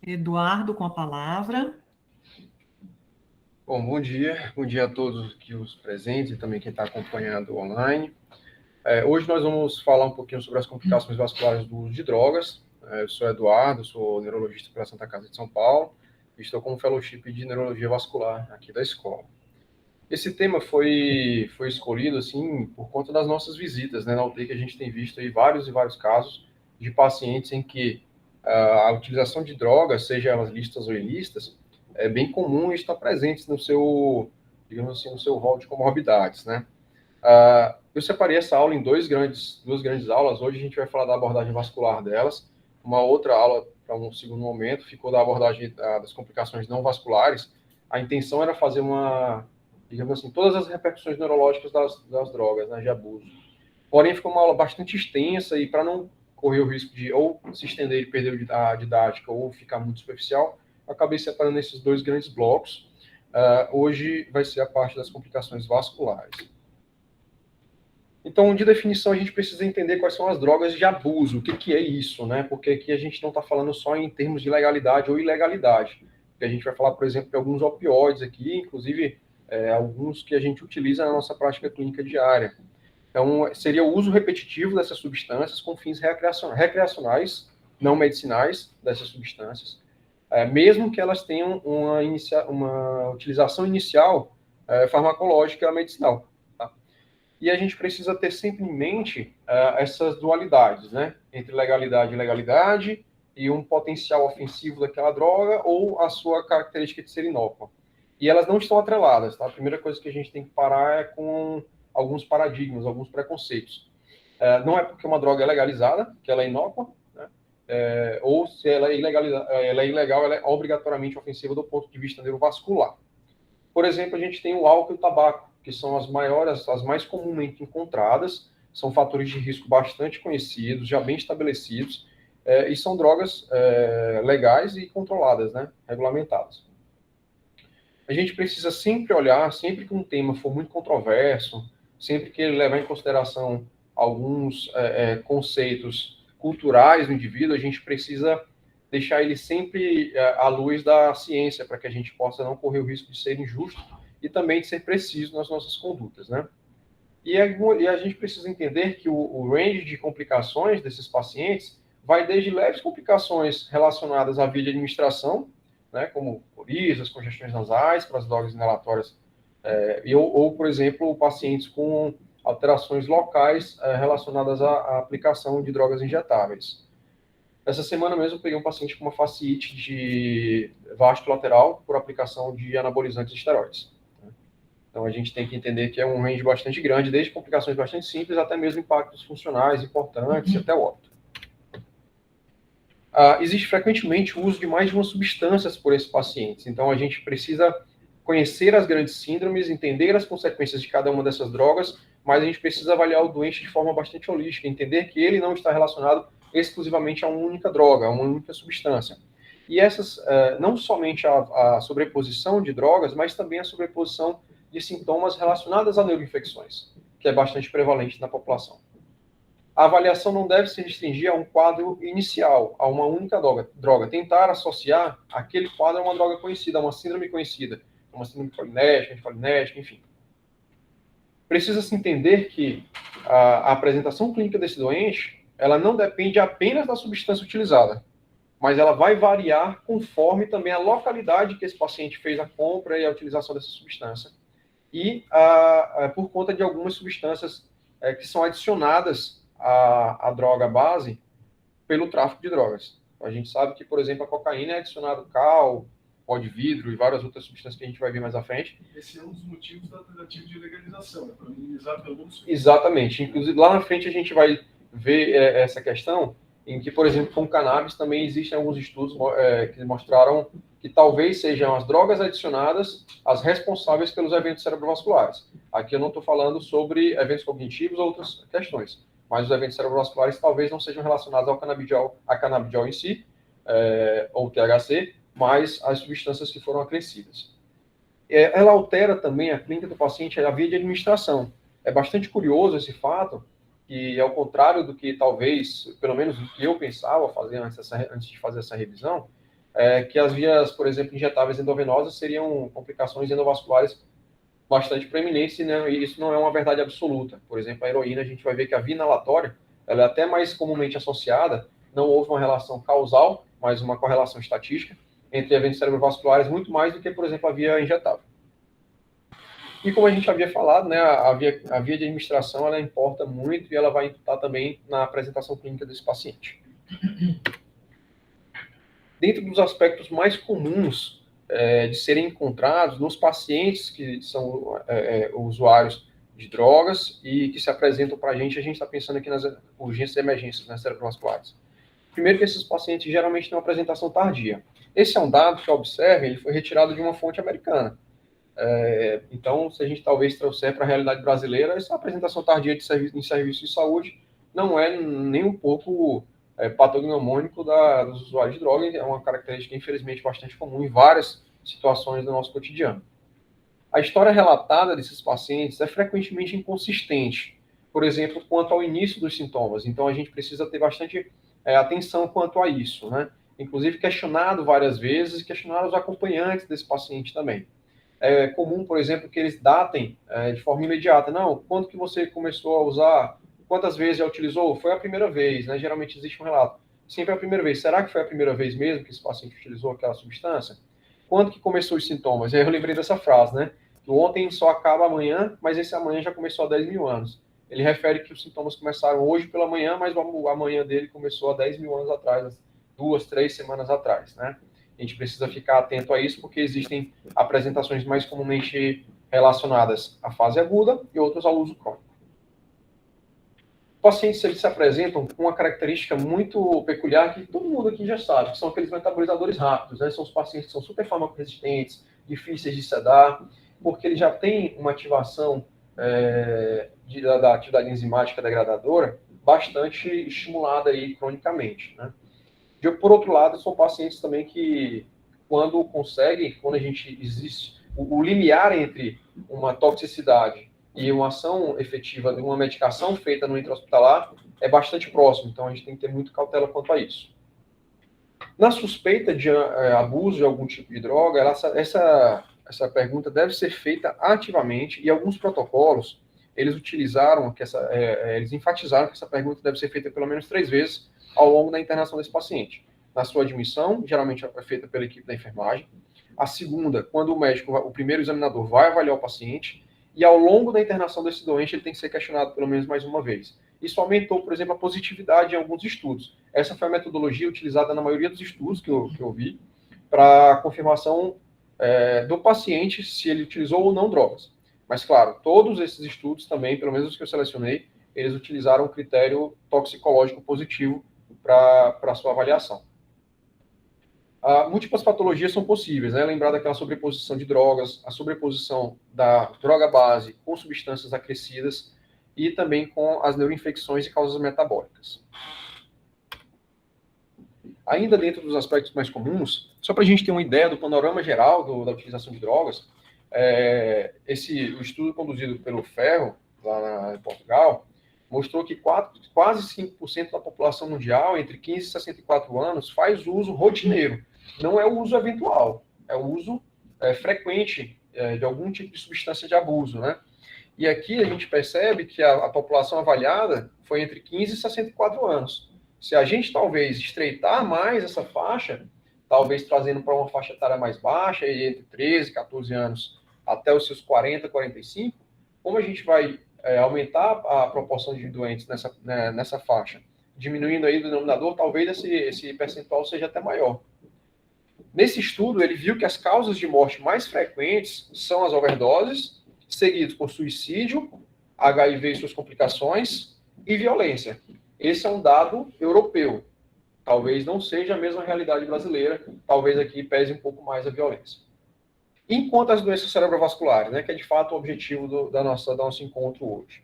Eduardo, com a palavra. Bom dia a todos aqui os presentes e também quem está acompanhando online. Hoje nós vamos falar um pouquinho sobre as complicações vasculares do uso de drogas. Eu sou Eduardo, sou neurologista pela Santa Casa de São Paulo e estou com um fellowship de neurologia vascular aqui da escola. Esse tema foi escolhido assim por conta das nossas visitas, né, na UTI, que a gente tem visto aí vários e vários casos de pacientes em que a utilização de drogas, seja elas listas ou ilícitas, é bem comum e está presente no seu, digamos assim, no seu rol de comorbidades, né? Eu separei essa aula em duas grandes aulas. Hoje a gente vai falar da abordagem vascular delas. Uma outra aula, para um segundo momento, ficou da abordagem das complicações não vasculares. A intenção era fazer digamos assim, todas as repercussões neurológicas das drogas, né, de abuso. Porém, ficou uma aula bastante extensa e para não correr o risco de ou se estender e perder a didática ou ficar muito superficial, acabei separando esses dois grandes blocos. Hoje vai ser a parte das complicações vasculares. Então, de definição, a gente precisa entender quais são as drogas de abuso, o que é isso, né? Porque aqui a gente não está falando só em termos de legalidade ou ilegalidade. Porque a gente vai falar, por exemplo, de alguns opioides aqui, inclusive alguns que a gente utiliza na nossa prática clínica diária. Então, seria o uso repetitivo dessas substâncias com fins recreacionais, não medicinais dessas substâncias, mesmo que elas tenham uma utilização inicial farmacológica medicinal. Tá? E a gente precisa ter sempre em mente essas dualidades, né? Entre legalidade e ilegalidade, e um potencial ofensivo daquela droga ou a sua característica de ser inócua. E elas não estão atreladas, tá? A primeira coisa que a gente tem que parar é com alguns paradigmas, alguns preconceitos. Não é porque uma droga é legalizada que ela é inócua, né? Ou se ela é ilegal, ela é obrigatoriamente ofensiva do ponto de vista neurovascular. Por exemplo, a gente tem o álcool e o tabaco, que são as mais comumente encontradas, são fatores de risco bastante conhecidos, já bem estabelecidos, e são drogas legais e controladas, né? Regulamentadas. A gente precisa sempre olhar, sempre que um tema for muito controverso, sempre que ele levar em consideração alguns conceitos culturais do indivíduo, a gente precisa deixar ele sempre à luz da ciência, para que a gente possa não correr o risco de ser injusto e também de ser preciso nas nossas condutas, né? E a gente precisa entender que o range de complicações desses pacientes vai desde leves complicações relacionadas à via de administração, né, como coriza, congestões nasais para as drogas inalatórias, ou, por exemplo, pacientes com alterações locais relacionadas à aplicação de drogas injetáveis. Essa semana mesmo eu peguei um paciente com uma fasciite de vasto lateral por aplicação de anabolizantes e esteroides. Então a gente tem que entender que é um range bastante grande, desde complicações bastante simples até mesmo impactos funcionais importantes, até o óbito. Existe frequentemente o uso de mais de uma substância por esses pacientes. Então, a gente precisa conhecer as grandes síndromes, entender as consequências de cada uma dessas drogas, mas a gente precisa avaliar o doente de forma bastante holística, entender que ele não está relacionado exclusivamente a uma única droga, a uma única substância. E essas, não somente a sobreposição de drogas, mas também a sobreposição de sintomas relacionados a neuroinfecções, que é bastante prevalente na população. A avaliação não deve se restringir a um quadro inicial, a uma única droga. Tentar associar aquele quadro a uma droga conhecida, a uma síndrome conhecida, uma síndrome polinética, enfim. Precisa-se entender que a apresentação clínica desse doente, ela não depende apenas da substância utilizada, mas ela vai variar conforme também a localidade que esse paciente fez a compra e a utilização dessa substância. E por conta de algumas substâncias que são adicionadas a droga base pelo tráfico de drogas. A gente sabe que, por exemplo, a cocaína é adicionado cal, pó de vidro e várias outras substâncias que a gente vai ver mais à frente. Esse é um dos motivos da tentativa de legalização, para minimizar pelo menos. Exatamente. Inclusive, lá na frente a gente vai ver essa questão, em que, por exemplo, com cannabis também existem alguns estudos que mostraram que talvez sejam as drogas adicionadas as responsáveis pelos eventos cerebrovasculares. Aqui eu não estou falando sobre eventos cognitivos ou outras questões, mas os eventos cerebrovasculares talvez não sejam relacionados ao canabidiol em si, ou THC, mas as substâncias que foram acrescidas. Ela altera também a clínica do paciente, a via de administração. É bastante curioso esse fato, que ao contrário do que talvez, pelo menos do que eu pensava fazer antes de fazer essa revisão, que as vias, por exemplo, injetáveis endovenosas seriam complicações endovasculares bastante preeminentes, né? E isso não é uma verdade absoluta. Por exemplo, a heroína, a gente vai ver que a via inalatória, ela é até mais comumente associada, não houve uma relação causal, mas uma correlação estatística entre eventos cerebrovasculares, muito mais do que, por exemplo, a via injetável. E como a gente havia falado, né, a via de administração, ela importa muito e ela vai imputar também na apresentação clínica desse paciente. Dentro dos aspectos mais comuns de serem encontrados nos pacientes que são usuários de drogas e que se apresentam para a gente está pensando aqui nas urgências e emergências, né, cerebrovasculares. Primeiro que esses pacientes geralmente têm uma apresentação tardia. Esse é um dado que, observem, ele foi retirado de uma fonte americana. Então, se a gente talvez trouxer para a realidade brasileira, essa apresentação tardia em serviço de saúde não é nem um pouco patognomônico dos usuários de drogas, é uma característica, infelizmente, bastante comum em várias situações do nosso cotidiano. A história relatada desses pacientes é frequentemente inconsistente, por exemplo, quanto ao início dos sintomas. Então, a gente precisa ter bastante atenção quanto a isso, né? Inclusive, questionado várias vezes, questionar os acompanhantes desse paciente também. É comum, por exemplo, que eles datem de forma imediata. Não, quando que você começou a usar? Quantas vezes já utilizou? Foi a primeira vez, né? Geralmente existe um relato. Sempre a primeira vez. Será que foi a primeira vez mesmo que esse paciente utilizou aquela substância? Quando que começou os sintomas? E aí eu lembrei dessa frase, né? Que ontem só acaba amanhã, mas esse amanhã já começou há 10 mil anos. Ele refere que os sintomas começaram hoje pela manhã, mas o amanhã dele começou há 10 mil anos atrás, 2, 3 semanas atrás, né? A gente precisa ficar atento a isso, porque existem apresentações mais comumente relacionadas à fase aguda e outras ao uso crônico. Pacientes, eles se apresentam com uma característica muito peculiar que todo mundo aqui já sabe, que são aqueles metabolizadores rápidos, né? São os pacientes que são super farmacoresistentes, difíceis de sedar, porque eles já têm uma ativação da atividade enzimática degradadora bastante estimulada aí cronicamente, né? Por outro lado, são pacientes também que, quando a gente existe, o limiar entre uma toxicidade e uma ação efetiva de uma medicação feita no intra-hospitalar é bastante próximo, então a gente tem que ter muito cautela quanto a isso. Na suspeita de abuso de algum tipo de droga, essa pergunta deve ser feita ativamente e alguns protocolos, eles eles enfatizaram que essa pergunta deve ser feita pelo menos 3 vezes ao longo da internação desse paciente. Na sua admissão, geralmente é feita pela equipe da enfermagem. A segunda, quando o primeiro examinador vai avaliar o paciente, e ao longo da internação desse doente, ele tem que ser questionado pelo menos mais uma vez. Isso aumentou, por exemplo, a positividade em alguns estudos. Essa foi a metodologia utilizada na maioria dos estudos que eu vi, para confirmação do paciente se ele utilizou ou não drogas. Mas, claro, todos esses estudos também, pelo menos os que eu selecionei, eles utilizaram um critério toxicológico positivo para a sua avaliação. Múltiplas patologias são possíveis, né? Lembrar daquela sobreposição de drogas, a sobreposição da droga base com substâncias acrescidas e também com as neuroinfecções e causas metabólicas. Ainda dentro dos aspectos mais comuns, só para a gente ter uma ideia do panorama geral da utilização de drogas, o estudo conduzido pelo Ferro, lá em Portugal, mostrou que quase 5% da população mundial, entre 15 e 64 anos, faz uso rotineiro. Não é o uso eventual, é o uso frequente de algum tipo de substância de abuso, né? E aqui a gente percebe que a população avaliada foi entre 15 e 64 anos. Se a gente talvez estreitar mais essa faixa, talvez trazendo para uma faixa etária mais baixa, entre 13 e 14 anos até os seus 40, 45, como a gente vai aumentar a proporção de doentes nessa faixa, diminuindo aí o denominador, talvez esse percentual seja até maior. Nesse estudo, ele viu que as causas de morte mais frequentes são as overdoses, seguidos por suicídio, HIV e suas complicações, e violência. Esse é um dado europeu. Talvez não seja a mesma realidade brasileira, talvez aqui pese um pouco mais a violência. Enquanto as doenças cerebrovasculares, né, que é de fato o objetivo do nosso encontro hoje.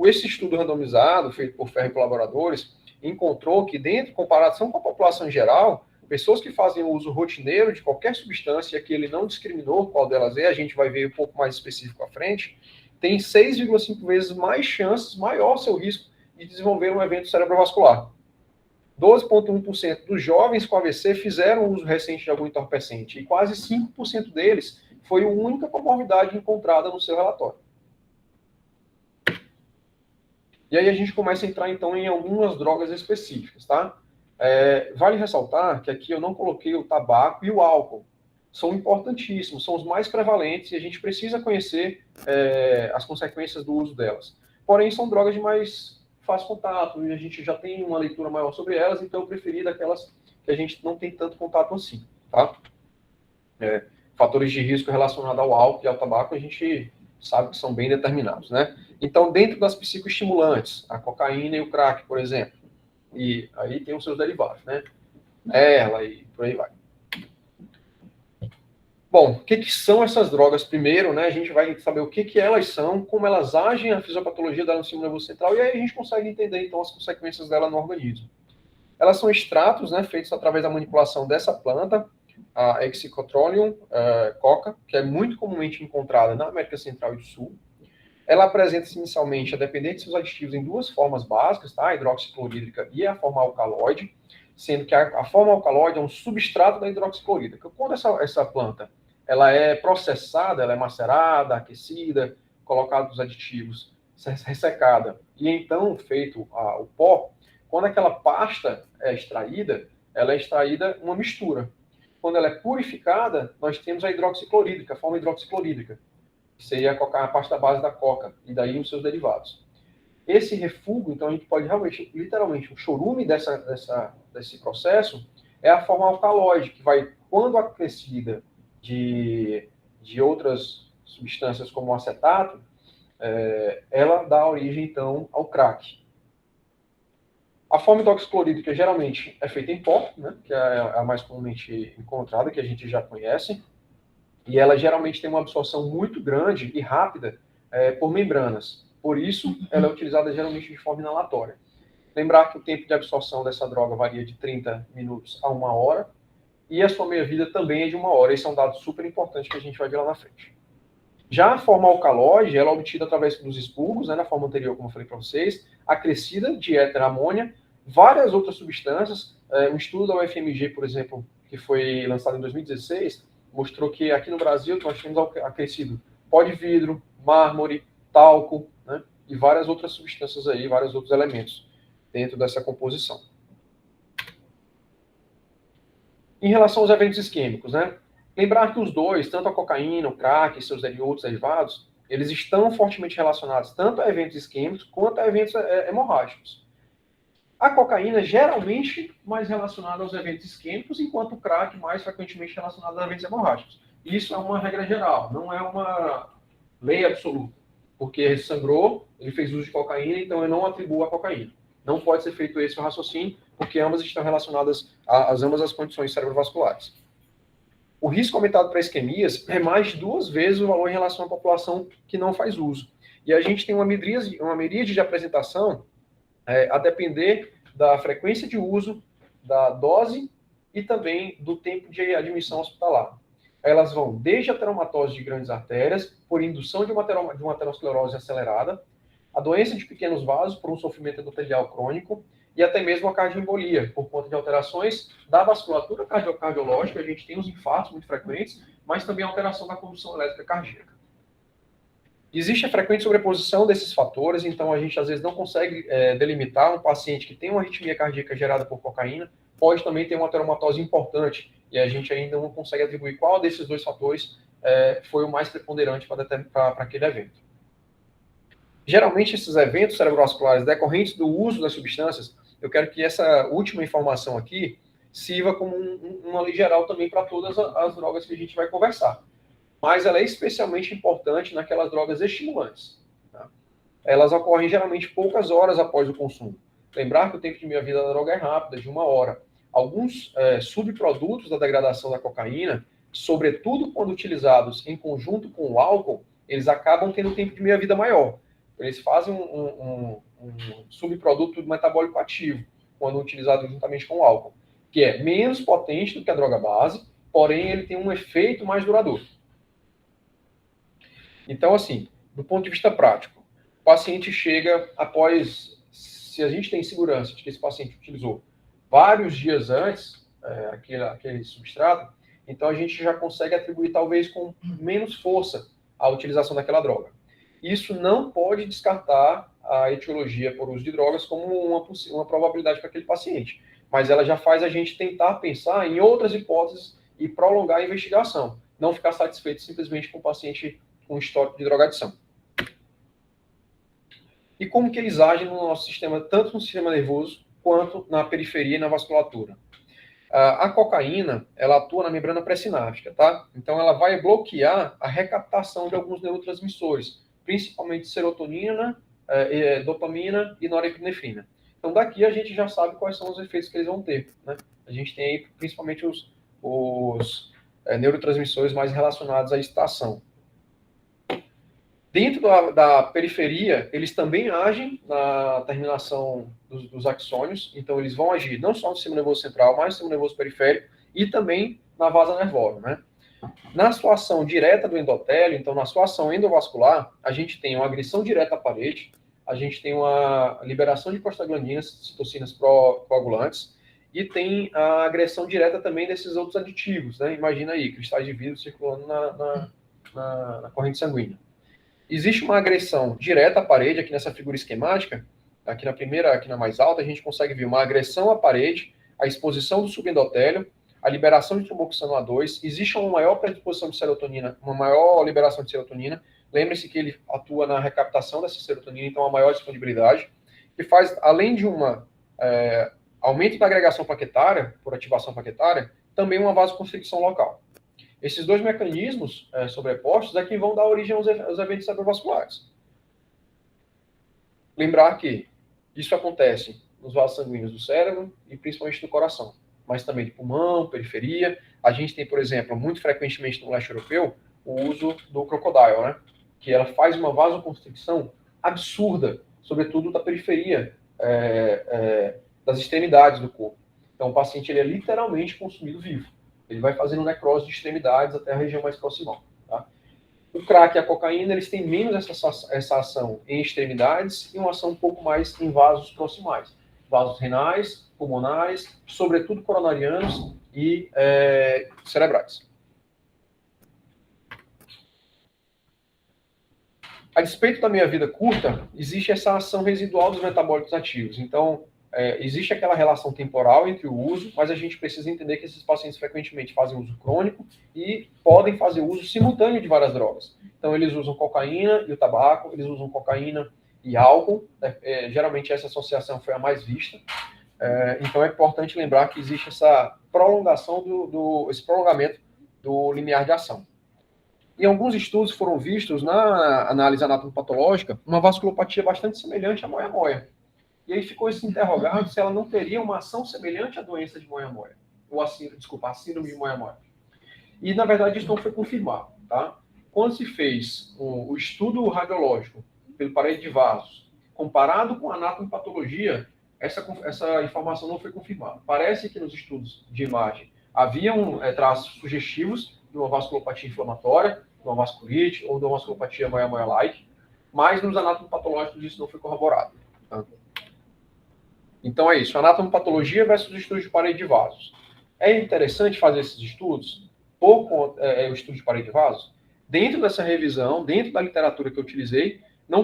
Esse estudo randomizado, feito por Ferro e colaboradores, encontrou que, dentro, em comparação com a população em geral, pessoas que fazem o uso rotineiro de qualquer substância, que ele não discriminou qual delas é, a gente vai ver um pouco mais específico à frente, tem 6,5 vezes mais chances, maior seu risco de desenvolver um evento cerebrovascular. 12,1% dos jovens com AVC fizeram uso recente de algum entorpecente, e quase 5% deles foi a única comorbidade encontrada no seu relatório. E aí a gente começa a entrar, então, em algumas drogas específicas, tá? Vale ressaltar que aqui eu não coloquei o tabaco e o álcool. São importantíssimos, são os mais prevalentes, e a gente precisa conhecer as consequências do uso delas. Porém, são drogas de mais fácil contato, e a gente já tem uma leitura maior sobre elas, então eu preferi daquelas que a gente não tem tanto contato assim, tá? Fatores de risco relacionados ao álcool e ao tabaco, a gente sabe que são bem determinados, né? Então, dentro das psicoestimulantes, a cocaína e o crack, por exemplo, e aí tem os seus derivados, né? Ela e por aí vai. Bom, o que são essas drogas? Primeiro, né, a gente vai saber o que elas são, como elas agem, a fisiopatologia dela no sistema nervoso central, e aí a gente consegue entender, então, as consequências dela no organismo. Elas são extratos, né, feitos através da manipulação dessa planta, a Hexicotrylium coca, que é muito comumente encontrada na América Central e do Sul. Ela apresenta-se inicialmente, a depender de seus aditivos, em duas formas básicas, tá? A hidroxiclorídrica e a forma alcaloide, sendo que a forma alcaloide é um substrato da hidroxiclorídrica. Quando essa planta ela é processada, ela é macerada, aquecida, colocado os aditivos, ressecada, e então feito o pó, quando aquela pasta é extraída, ela é extraída uma mistura. Quando ela é purificada, nós temos a hidroxiclorídrica, a forma hidroxiclorídrica, que seria a pasta base da coca, e daí os seus derivados. Esse refúgio, então, a gente pode realmente, literalmente, o chorume desse processo é a forma alcaloide, que vai, quando acrescida de outras substâncias como o acetato, ela dá origem, então, ao crack. A forma hidroxiclorídrica geralmente é feita em pó, né, que é a mais comumente encontrada, que a gente já conhece, e ela geralmente tem uma absorção muito grande e rápida por membranas. Por isso, ela é utilizada geralmente de forma inalatória. Lembrar que o tempo de absorção dessa droga varia de 30 minutos a 1 hora, e a sua meia-vida também é de 1 hora. Esse é um dado super importante que a gente vai ver lá na frente. Já a forma alcaloide, ela é obtida através dos expurgos, né, na forma anterior, como eu falei para vocês, acrescida de éter amônia, várias outras substâncias. Um estudo da UFMG, por exemplo, que foi lançado em 2016, mostrou que aqui no Brasil nós temos acrescido pó de vidro, mármore, talco, né, e várias outras substâncias aí, vários outros elementos dentro dessa composição. Em relação aos eventos isquêmicos, né, lembrar que os dois, tanto a cocaína, o crack e seus outros derivados, eles estão fortemente relacionados tanto a eventos isquêmicos quanto a eventos hemorrágicos. A cocaína geralmente mais relacionada aos eventos isquêmicos, enquanto o crack mais frequentemente relacionado a eventos hemorrágicos. Isso é uma regra geral, não é uma lei absoluta. Porque ele sangrou, ele fez uso de cocaína, então eu não atribuo a cocaína. Não pode ser feito esse raciocínio, porque ambas estão relacionadas a ambas as condições cerebrovasculares. O risco aumentado para isquemias é mais de 2 vezes o valor em relação à população que não faz uso. E a gente tem uma miríade de apresentação a depender da frequência de uso, da dose e também do tempo de admissão hospitalar. Elas vão desde a ateromatose de grandes artérias, por indução de uma aterosclerose acelerada, a doença de pequenos vasos por um sofrimento endotelial crônico, e até mesmo a cardioembolia, por conta de alterações da vasculatura cardiológica. A gente tem os infartos muito frequentes, mas também a alteração da condução elétrica cardíaca. Existe a frequente sobreposição desses fatores, então a gente às vezes não consegue delimitar um paciente que tem uma arritmia cardíaca gerada por cocaína, pode também ter uma ateromatose importante, e a gente ainda não consegue atribuir qual desses dois fatores foi o mais preponderante para aquele evento. Geralmente, esses eventos cerebrovasculares decorrentes do uso das substâncias, eu quero que essa última informação aqui sirva como uma lei geral também para todas as drogas que a gente vai conversar. Mas ela é especialmente importante naquelas drogas estimulantes. Tá? Elas ocorrem geralmente poucas horas após o consumo. Lembrar que o tempo de meia-vida da droga é rápida, de 1 hora. alguns subprodutos da degradação da cocaína, sobretudo quando utilizados em conjunto com o álcool, eles acabam tendo tempo de meia-vida maior. Eles fazem um subproduto metabólico ativo, quando utilizado juntamente com o álcool, que é menos potente do que a droga base, porém ele tem um efeito mais duradouro. Então, assim, do ponto de vista prático, o paciente chega após, se a gente tem segurança de que esse paciente utilizou vários dias antes aquele substrato, então a gente já consegue atribuir talvez com menos força a utilização daquela droga. Isso não pode descartar a etiologia por uso de drogas como uma probabilidade para aquele paciente, mas ela já faz a gente tentar pensar em outras hipóteses e prolongar a investigação, não ficar satisfeito simplesmente com o paciente com histórico de drogadição. E como que eles agem no nosso sistema, tanto no sistema nervoso quanto na periferia e na vasculatura? A cocaína, ela atua na membrana pré-sináptica, tá? Então, ela vai bloquear a recaptação de alguns neurotransmissores, principalmente serotonina, dopamina e norepinefrina. Então, daqui a gente já sabe quais são os efeitos que eles vão ter, né? A gente tem aí, principalmente, os neurotransmissores mais relacionados à excitação. Dentro da periferia, eles também agem na terminação dos axônios, então eles vão agir não só no sistema nervoso central, mas no sistema nervoso periférico e também na vasa nervosa, né? Na sua ação direta do endotélio, então na sua ação endovascular, a gente tem uma agressão direta à parede, a gente tem uma liberação de prostaglandinas, citocinas coagulantes, e tem a agressão direta também desses outros aditivos, né? Imagina aí, cristais de vidro circulando na corrente sanguínea. Existe uma agressão direta à parede, aqui nessa figura esquemática, aqui na primeira, aqui na mais alta, a gente consegue ver uma agressão à parede, a exposição do subendotélio, a liberação de tromboxano A2, existe uma maior predisposição de serotonina, uma maior liberação de serotonina, lembre-se que ele atua na recaptação dessa serotonina, então uma maior disponibilidade, que faz, além de aumento da agregação plaquetária, por ativação plaquetária, também uma vasoconstricção local. Esses dois mecanismos sobrepostos é que vão dar origem aos eventos cerebrovasculares. Lembrar que isso acontece nos vasos sanguíneos do cérebro e principalmente do coração, mas também de pulmão, periferia. A gente tem, por exemplo, muito frequentemente no leste europeu, o uso do crocodile, né? Que ela faz uma vasoconstricção absurda, sobretudo da periferia, das extremidades do corpo. Então, o paciente ele é literalmente consumido vivo. Ele vai fazendo necrose de extremidades até a região mais proximal. Tá? O crack e a cocaína, eles têm menos essa ação em extremidades e uma ação um pouco mais em vasos proximais. Vasos renais, pulmonares, sobretudo coronarianos e cerebrais. A despeito da meia-vida curta, existe essa ação residual dos metabólicos ativos. Então, existe aquela relação temporal entre o uso, mas a gente precisa entender que esses pacientes frequentemente fazem uso crônico e podem fazer uso simultâneo de várias drogas. Então, eles usam cocaína e o tabaco, eles usam cocaína e álcool. Geralmente, essa associação foi a mais vista. Então, é importante lembrar que existe essa prolongação, esse prolongamento do limiar de ação. Em alguns estudos foram vistos, na análise anátomo-patológica, uma vasculopatia bastante semelhante à moia-moia. E aí ficou se interrogado se ela não teria uma ação semelhante à doença de moia-moia. Ou a síndrome de moia-moia. E, na verdade, isso não foi confirmado. Tá? Quando se fez o estudo radiológico pelo parede de vasos, comparado com a anatomopatologia, essa informação não foi confirmada. Parece que nos estudos de imagem haviam traços sugestivos de uma vasculopatia inflamatória, de uma vasculite ou de uma vasculopatia moia-moia-like, mas nos anatomopatológicos isso não foi corroborado. Tá? Então é isso, anatomopatologia versus estudos de parede de vasos. É interessante fazer esses estudos, o estudo de parede de vasos. Dentro dessa revisão, dentro da literatura que eu utilizei, não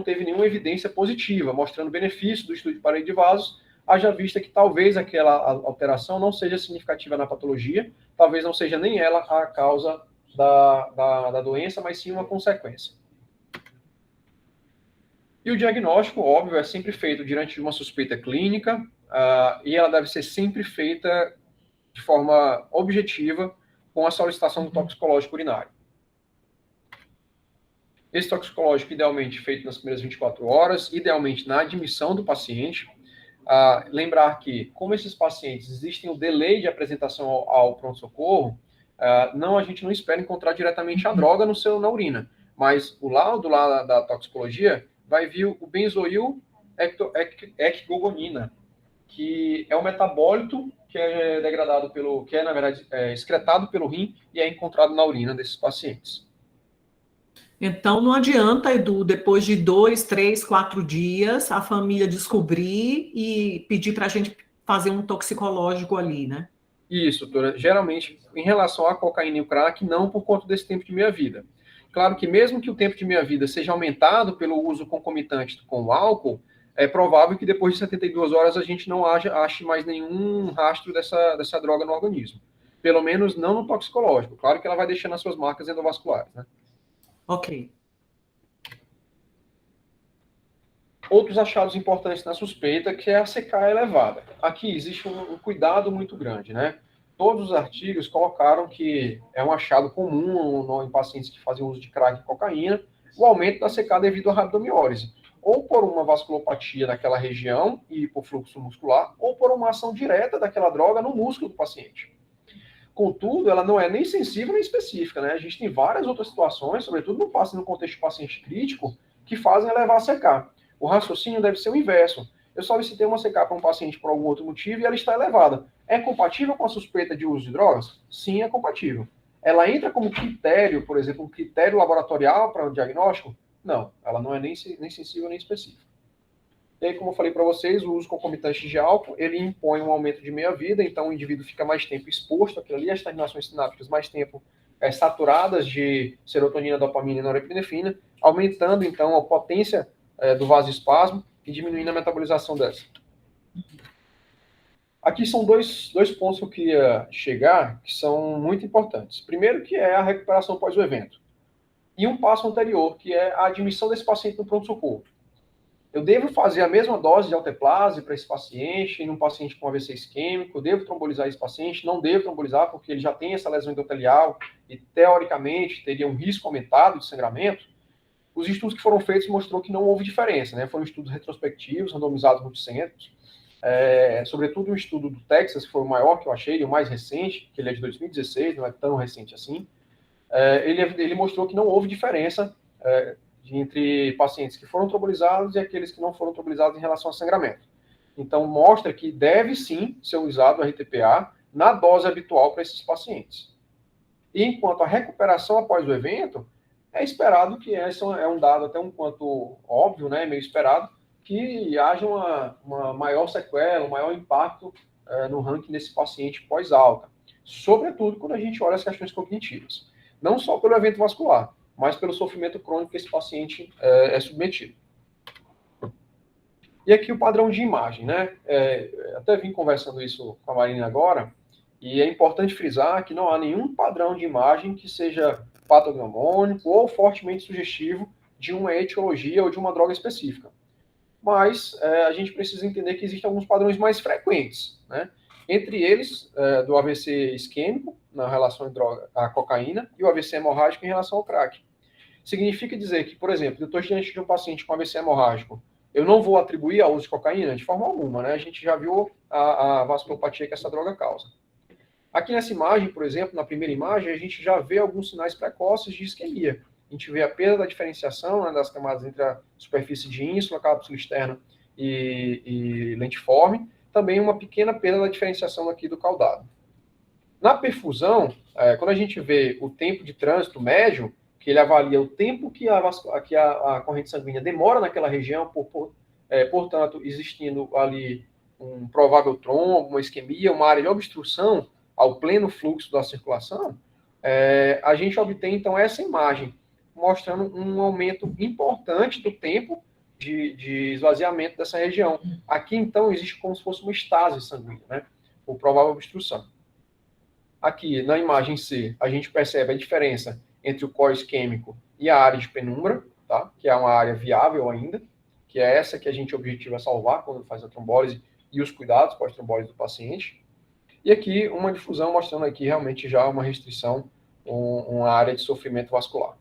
teve nenhuma evidência positiva, mostrando benefício do estudo de parede de vasos, haja vista que talvez aquela alteração não seja significativa na patologia, talvez não seja nem ela a causa da doença, mas sim uma consequência. E o diagnóstico, óbvio, é sempre feito diante de uma suspeita clínica, e ela deve ser sempre feita de forma objetiva, com a solicitação do toxicológico urinário. Esse toxicológico, idealmente, feito nas primeiras 24 horas, idealmente na admissão do paciente. Lembrar que, como esses pacientes existem o delay de apresentação ao pronto-socorro, a gente não espera encontrar diretamente a droga na urina, mas o laudo lá da toxicologia vai vir o benzoil ecgogonina, que é um metabólito que é degradado na verdade, excretado pelo rim e é encontrado na urina desses pacientes. Então, não adianta, Edu, depois de 2, 3, 4 dias, a família descobrir e pedir para a gente fazer um toxicológico ali, né? Isso, doutora. Geralmente, em relação à cocaína e o crack, não por conta desse tempo de meia-vida. Claro que mesmo que o tempo de meia-vida seja aumentado pelo uso concomitante com o álcool, é provável que depois de 72 horas a gente não ache mais nenhum rastro dessa droga no organismo. Pelo menos não no toxicológico. Claro que ela vai deixando as suas marcas endovasculares, né? Ok. Outros achados importantes na suspeita, que é a CK elevada. Aqui existe um cuidado muito grande, né? Todos os artigos colocaram que é um achado comum em pacientes que fazem uso de crack e cocaína, o aumento da CK devido à rabdomiólise, ou por uma vasculopatia naquela região e por fluxo muscular, ou por uma ação direta daquela droga no músculo do paciente. Contudo, ela não é nem sensível nem específica, né? A gente tem várias outras situações, sobretudo no contexto de paciente crítico, que fazem elevar a CK. O raciocínio deve ser o inverso. Eu só visitei uma CK para um paciente por algum outro motivo e ela está elevada. É compatível com a suspeita de uso de drogas? Sim, é compatível. Ela entra como critério, por exemplo, um critério laboratorial para o diagnóstico? Não, ela não é nem sensível nem específica. E aí, como eu falei para vocês, o uso concomitante de álcool, ele impõe um aumento de meia-vida, então o indivíduo fica mais tempo exposto àquilo ali, as terminações sinápticas mais tempo saturadas de serotonina, dopamina e norepinefrina, aumentando, então, a potência do vasoespasmo e diminuindo a metabolização dessa. Aqui são dois pontos que eu queria chegar, que são muito importantes. Primeiro, que é a recuperação após o evento. E um passo anterior, que é a admissão desse paciente no pronto-socorro. Eu devo fazer a mesma dose de alteplase para esse paciente, num paciente com AVC isquêmico, eu devo trombolizar esse paciente, não devo trombolizar porque ele já tem essa lesão endotelial e, teoricamente, teria um risco aumentado de sangramento. Os estudos que foram feitos mostrou que não houve diferença, né? Foram estudos retrospectivos, randomizados multicentros, sobretudo o estudo do Texas, que foi o maior que eu achei, o mais recente, que ele é de 2016, não é tão recente assim. Ele mostrou que não houve diferença entre pacientes que foram trombolizados e aqueles que não foram trombolizados em relação a sangramento. Então, mostra que deve sim ser usado o RTPA na dose habitual para esses pacientes. E enquanto a recuperação após o evento, é esperado que esse é um dado até um quanto óbvio, né, meio esperado, que haja uma maior sequela, um maior impacto no ranking desse paciente pós-alta. Sobretudo quando a gente olha as questões cognitivas. Não só pelo evento vascular, mas pelo sofrimento crônico que esse paciente é submetido. E aqui o padrão de imagem, né? Até vim conversando isso com a Marina agora, e é importante frisar que não há nenhum padrão de imagem que seja patognomônico ou fortemente sugestivo de uma etiologia ou de uma droga específica. Mas a gente precisa entender que existem alguns padrões mais frequentes, né? Entre eles, do AVC isquêmico, na relação à cocaína, e o AVC hemorrágico em relação ao crack. Significa dizer que, por exemplo, eu estou diante de um paciente com AVC hemorrágico, eu não vou atribuir ao uso de cocaína de forma alguma, né? A gente já viu a vasculopatia que essa droga causa. Aqui nessa imagem, por exemplo, na primeira imagem, a gente já vê alguns sinais precoces de isquemia. A gente vê a perda da diferenciação, né, das camadas entre a superfície de ínsula, cápsula externa e lentiforme. Também uma pequena perda da diferenciação aqui do caudado. Na perfusão, quando a gente vê o tempo de trânsito médio, que ele avalia o tempo que a corrente sanguínea demora naquela região, portanto, existindo ali um provável trombo, uma isquemia, uma área de obstrução ao pleno fluxo da circulação, a gente obtém, então, essa imagem, mostrando um aumento importante do tempo de esvaziamento dessa região. Aqui, então, existe como se fosse uma estase sanguínea, né? Por provável obstrução. Aqui, na imagem C, a gente percebe a diferença entre o core isquêmico e a área de penumbra, tá? Que é uma área viável ainda, que é essa que a gente objetiva salvar quando faz a trombólise e os cuidados pós-trombólise do paciente. E aqui, uma difusão mostrando aqui realmente já uma restrição, uma área de sofrimento vascular.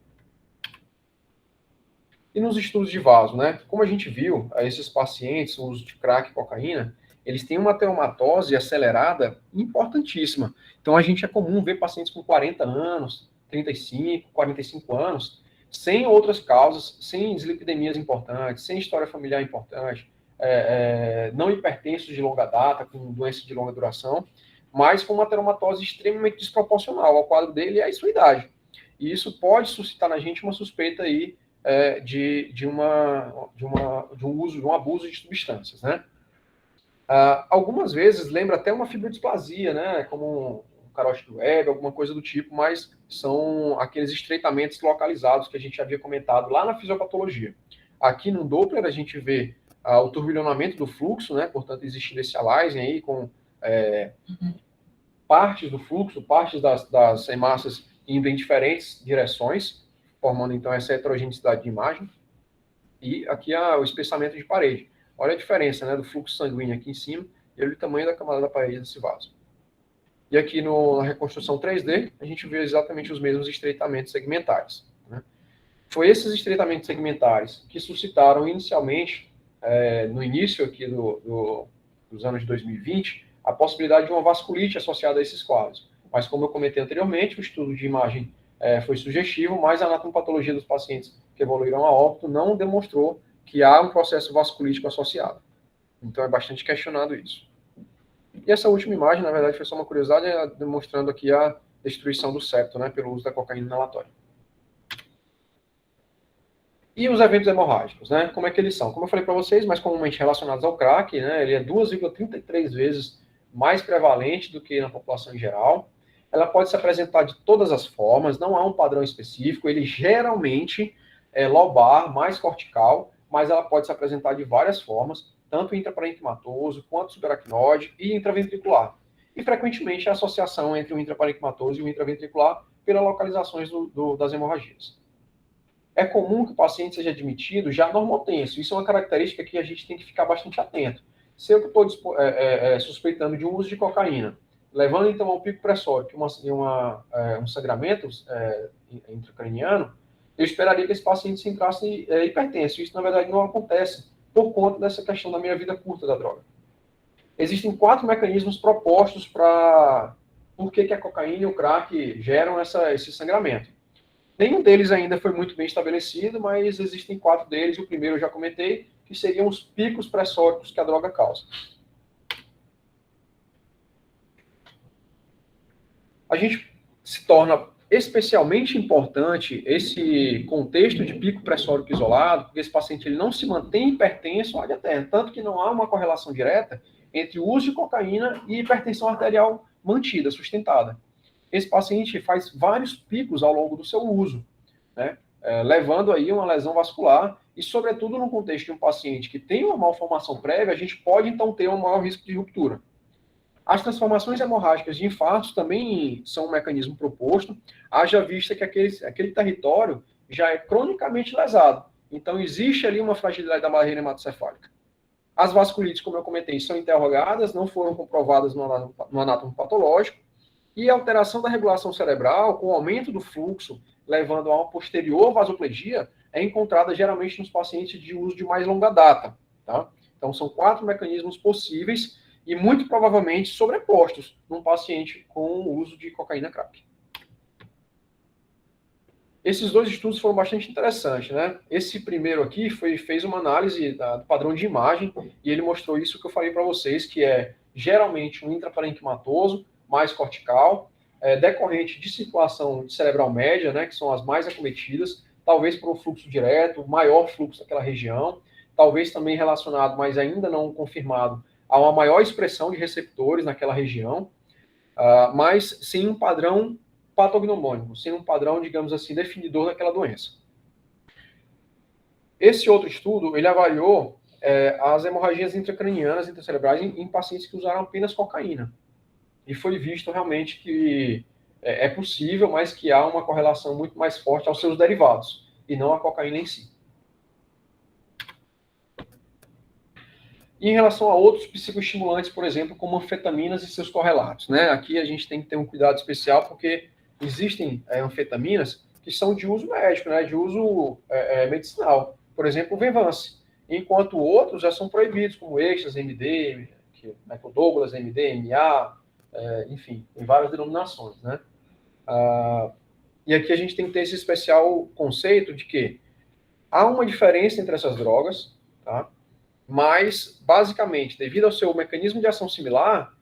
E nos estudos de vaso, né? Como a gente viu, esses pacientes, o uso de crack e cocaína, eles têm uma teromatose acelerada importantíssima. Então, a gente é comum ver pacientes com 40 anos, 35, 45 anos, sem outras causas, sem dislipidemias importantes, sem história familiar importante, não hipertensos de longa data, com doenças de longa duração, mas com uma teromatose extremamente desproporcional ao quadro dele e à sua idade. E isso pode suscitar na gente uma suspeita aí de um abuso de substâncias, né? Algumas vezes lembra até uma fibrodisplasia, né? Como um carótido Webb, alguma coisa do tipo, mas são aqueles estreitamentos localizados que a gente havia comentado lá na fisiopatologia. Aqui no Doppler a gente vê o turbilhonamento do fluxo, né? Portanto, existindo esse aliasing aí com partes do fluxo, partes das hemácias indo em diferentes direções, formando então essa heterogeneidade de imagem. E aqui o espessamento de parede. Olha a diferença, né, do fluxo sanguíneo aqui em cima e o tamanho da camada da parede desse vaso. E aqui na reconstrução 3D, a gente vê exatamente os mesmos estreitamentos segmentares, né? Foi esses estreitamentos segmentares que suscitaram inicialmente, no início aqui dos anos de 2020, a possibilidade de uma vasculite associada a esses quadros. Mas, como eu comentei anteriormente, o estudo de imagem foi sugestivo, mas a anatomopatologia dos pacientes que evoluíram a óbito não demonstrou que há um processo vasculítico associado. Então, é bastante questionado isso. E essa última imagem, na verdade, foi só uma curiosidade, demonstrando aqui a destruição do septo, né, pelo uso da cocaína inalatória. E os eventos hemorrágicos, né? Como é que eles são? Como eu falei para vocês, mais comumente relacionados ao crack, né? Ele é 2,33 vezes mais prevalente do que na população em geral. Ela pode se apresentar de todas as formas, não há um padrão específico. Ele geralmente é lobar, mais cortical, mas ela pode se apresentar de várias formas, tanto intraparenquimatoso, quanto subaracnoide e intraventricular. E frequentemente a associação entre o intraparenquimatoso e o intraventricular pelas localizações das hemorragias. É comum que o paciente seja admitido já normotenso. Isso é uma característica que a gente tem que ficar bastante atento. Se eu estou suspeitando de um uso de cocaína, levando então ao pico pressórico um sangramento intracraniano, eu esperaria que esse paciente se entrasse hipertenso. Isso, na verdade, não acontece por conta dessa questão da meia vida curta da droga. Existem 4 mecanismos propostos para por que a cocaína e o crack geram esse sangramento. Nenhum deles ainda foi muito bem estabelecido, mas existem 4 deles. O primeiro eu já comentei, que seriam os picos pressóricos que a droga causa. A gente se torna especialmente importante esse contexto de pico pressórico isolado, porque esse paciente ele não se mantém hipertenso ad eterno, tanto que não há uma correlação direta entre o uso de cocaína e hipertensão arterial mantida, sustentada. Esse paciente faz vários picos ao longo do seu uso, né? Levando aí uma lesão vascular e, sobretudo, no contexto de um paciente que tem uma malformação prévia, a gente pode, então, ter um maior risco de ruptura. As transformações hemorrágicas de infartos também são um mecanismo proposto, haja vista que aquele território já é cronicamente lesado. Então, existe ali uma fragilidade da barreira hematocefálica. As vasculites, como eu comentei, são interrogadas, não foram comprovadas no anátomo patológico, e a alteração da regulação cerebral, com o aumento do fluxo, levando a uma posterior vasoplegia, é encontrada geralmente nos pacientes de uso de mais longa data. Tá? Então, são 4 mecanismos possíveis e muito provavelmente sobrepostos num paciente com o uso de cocaína crack. Esses 2 estudos foram bastante interessantes, né? Esse primeiro aqui fez uma análise do padrão de imagem e ele mostrou isso que eu falei para vocês, que é geralmente um intraparenquimatoso, mais cortical, decorrente de circulação cerebral média, né, que são as mais acometidas, talvez por um fluxo direto, maior fluxo daquela região, talvez também relacionado, mas ainda não confirmado, a uma maior expressão de receptores naquela região, mas sem um padrão patognomônico, sem um padrão, digamos assim, definidor daquela doença. Esse outro estudo, ele avaliou as hemorragias intracranianas, intracerebrais, em pacientes que usaram apenas cocaína. E foi visto realmente que é possível, mas que há uma correlação muito mais forte aos seus derivados, e não à cocaína em si. E em relação a outros psicoestimulantes, por exemplo, como anfetaminas e seus correlatos, né? Aqui a gente tem que ter um cuidado especial, porque existem anfetaminas que são de uso médico, né? De uso medicinal. por exemplo, o Venvance, enquanto outros já são proibidos, como êxtase, MD, McDouglas, MD, MA, enfim, em várias denominações, né? E aqui a gente tem que ter esse especial conceito de que há uma diferença entre essas drogas, tá? Mas, basicamente, devido ao seu mecanismo de ação similar,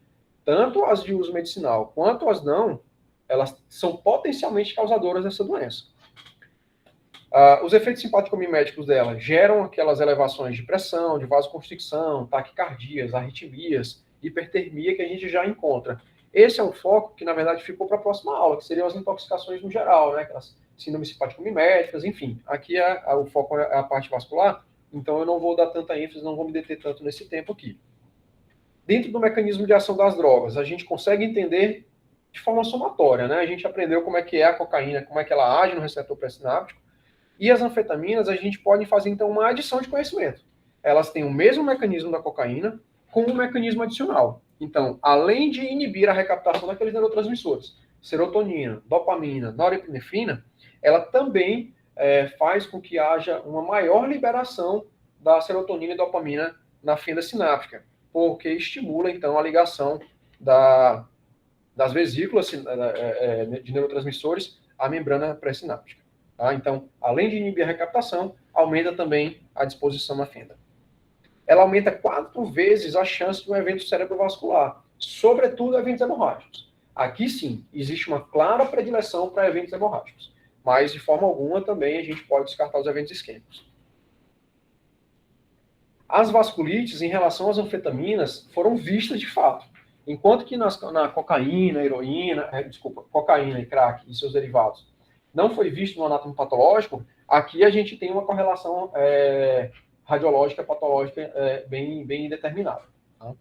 tanto as de uso medicinal quanto as não, elas são potencialmente causadoras dessa doença. Os efeitos simpático-miméticos dela geram aquelas elevações de pressão, de vasoconstricção, taquicardias, arritmias, hipertermia que a gente já encontra. Esse é um foco que, na verdade, ficou para a próxima aula, que seriam as intoxicações no geral, né? Aquelas síndromes simpático-miméticas, enfim. Aqui o foco é a parte vascular, então eu não vou dar tanta ênfase, não vou me deter tanto nesse tempo aqui. Dentro do mecanismo de ação das drogas, a gente consegue entender de forma somatória, né? A gente aprendeu como é que é a cocaína, como é que ela age no receptor pré-sináptico, e as anfetaminas, a gente pode fazer, então, uma adição de conhecimento. Elas têm o mesmo mecanismo da cocaína, com um mecanismo adicional. Então, além de inibir a recaptação daqueles neurotransmissores, serotonina, dopamina, norepinefrina, ela também faz com que haja uma maior liberação da serotonina e dopamina na fenda sináptica, porque estimula, então, a ligação das vesículas de neurotransmissores à membrana pré-sináptica. Tá? Então, além de inibir a recaptação, aumenta também a disposição na fenda. Ela aumenta 4 vezes a chance de um evento cerebrovascular, sobretudo eventos hemorrágicos. Aqui sim, existe uma clara predileção para eventos hemorrágicos, mas de forma alguma também a gente pode descartar os eventos isquêmicos. As vasculites, em relação às anfetaminas, foram vistas de fato, enquanto que na cocaína, cocaína e crack e seus derivados não foi visto no anátomo patológico, aqui a gente tem uma correlação radiológica patológica bem determinada. Tá?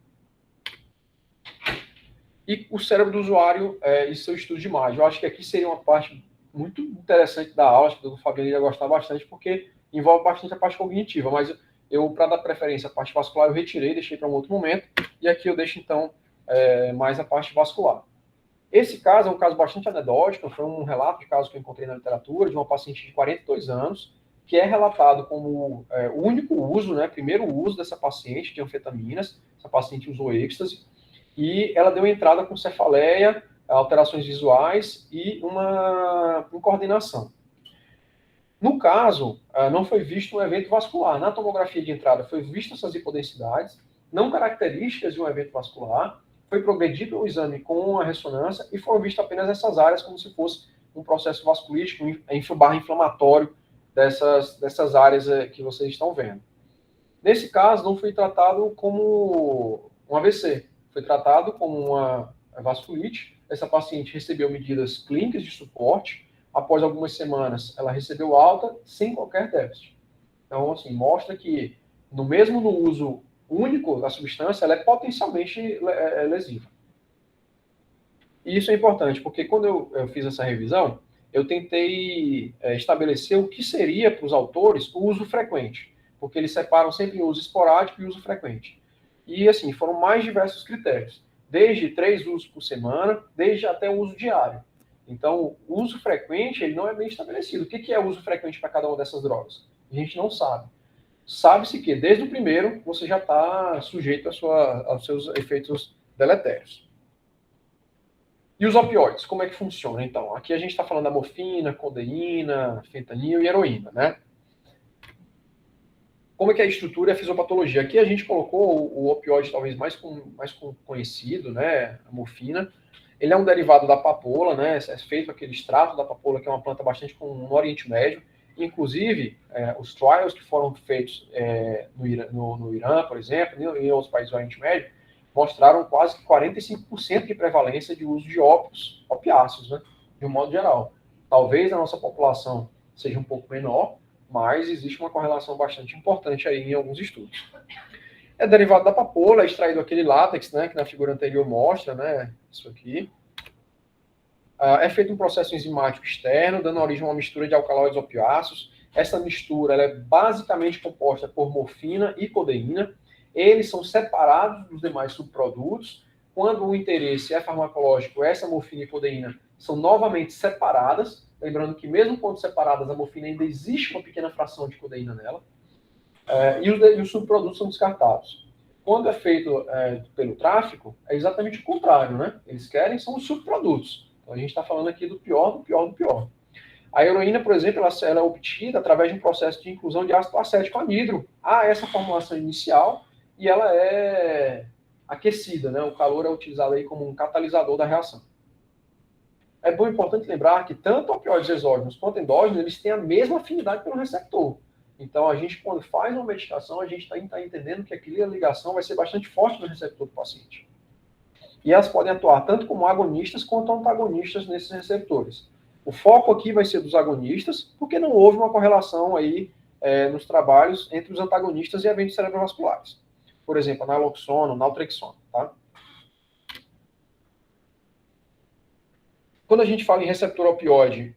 E o cérebro do usuário e seu estudo de imagem. Eu acho que aqui seria uma parte muito interessante da aula, acho que o Fabiano ia gostar bastante, porque envolve bastante a parte cognitiva, mas eu, para dar preferência à parte vascular, eu retirei, deixei para um outro momento, e aqui eu deixo, então, mais a parte vascular. Esse caso é um caso bastante anedótico, foi um relato de caso que eu encontrei na literatura, de uma paciente de 42 anos, que é relatado como o único uso, né, primeiro uso dessa paciente de anfetaminas. Essa paciente usou êxtase, e ela deu entrada com cefaleia, alterações visuais e uma incoordenação. No caso, não foi visto um evento vascular. Na tomografia de entrada foi visto essas hipodensidades, não características de um evento vascular, foi progredido o exame com a ressonância e foram vistas apenas essas áreas como se fosse um processo vasculítico inflamatório dessas áreas que vocês estão vendo. Nesse caso, não foi tratado como um AVC, foi tratado como uma vasculite. Essa paciente recebeu medidas clínicas de suporte. Após algumas semanas, ela recebeu alta sem qualquer déficit. Então, assim, mostra que, mesmo no uso único da substância, ela é potencialmente lesiva. E isso é importante, porque quando eu fiz essa revisão, eu tentei estabelecer o que seria para os autores o uso frequente, porque eles separam sempre o uso esporádico e o uso frequente. E, assim, foram mais diversos critérios, desde 3 usos por semana, desde até o uso diário. Então, o uso frequente, ele não é bem estabelecido. O que é o uso frequente para cada uma dessas drogas? A gente não sabe. Sabe-se que, desde o primeiro, você já está sujeito aos seus efeitos deletérios. E os opioides, como é que funciona, então? Aqui a gente está falando da morfina, codeína, fentanil e heroína, né? Como é que é a estrutura e a fisiopatologia? Aqui a gente colocou o opioide talvez mais conhecido, né? A morfina. Ele é um derivado da papoula, né? É feito aquele extrato da papoula, que é uma planta bastante comum no Oriente Médio. Inclusive, os trials que foram feitos no Irã, por exemplo, e em outros países do Oriente Médio, mostraram quase 45% de prevalência de uso de opiáceos, né? De um modo geral. Talvez a nossa população seja um pouco menor, mas existe uma correlação bastante importante aí em alguns estudos. É derivado da papoula, é extraído aquele látex, né, que na figura anterior mostra, né, isso aqui. É feito um processo enzimático externo, dando origem a uma mistura de alcaloides opiáceos. Essa mistura ela é basicamente composta por morfina e codeína. Eles são separados dos demais subprodutos. Quando o interesse é farmacológico, essa morfina e codeína são novamente separadas. Lembrando que mesmo quando separadas, a morfina ainda existe uma pequena fração de codeína nela. E os subprodutos são descartados. Quando é feito pelo tráfico, é exatamente o contrário, né? Eles querem são os subprodutos. Então, a gente está falando aqui do pior, do pior, do pior. A heroína, por exemplo, ela é obtida através de um processo de inclusão de ácido acético anidro. Há essa formulação inicial e ela é aquecida, né? O calor é utilizado aí como um catalisador da reação. É bom e importante lembrar que tanto opioides exógenos quanto endógenos, eles têm a mesma afinidade pelo receptor. Então, a gente, quando faz uma medicação, a gente está entendendo que aquela ligação vai ser bastante forte no receptor do paciente. E elas podem atuar tanto como agonistas quanto antagonistas nesses receptores. O foco aqui vai ser dos agonistas, porque não houve uma correlação aí nos trabalhos entre os antagonistas e eventos cerebrovasculares. Por exemplo, a naloxona, o naltrexona, tá? Quando a gente fala em receptor opioide,